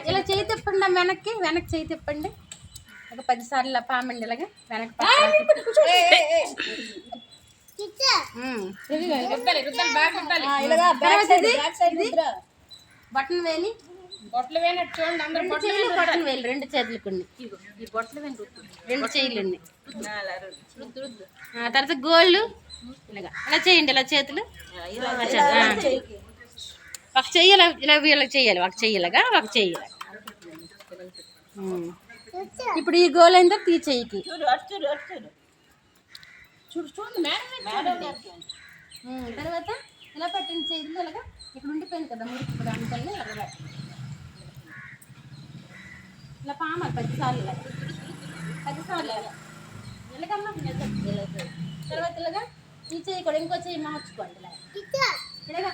ఇలా చేయి తిప్పండి, వెనక్కి వెనక్కి చేయి తిప్పండి. ఒక 10 సార్లు పామండి ఇలాగా వెనక్కి. బటన్ వేలి బొట్టలు వేలినట్టు చూడండి. అందరూ బొట్టలు వేలి 2 చేతులకు ఈ బొట్టలు వేలి 2 చేతులండి. తర్వాత గోళ్ళు ఇలాగా ఇలా చేయండి. ఇలా చేతులు ఒక చెయ్యి ఇలా వీళ్ళకి చెయ్యాలి. ఒక చెయ్యిలాగా ఒక చెయ్యి. ఇప్పుడు ఈ గోల్ అయిందో తీ చెయ్యికి తర్వాత ఇలా పట్టింది చేతులు ఇలాగా. ఇక్కడ ఉండిపోయింది కదా మురికి, ఇప్పుడు అంతల్ని ఇలా ఇలా పామాలి 10 సార్లు ఇలా 10 సార్లు ఇలాగమ్మా. తర్వాత ఇలాగా ఈ చెయ్యి కూడా ఇంకో చెయ్యి మార్చుకోండి. ఇలాగా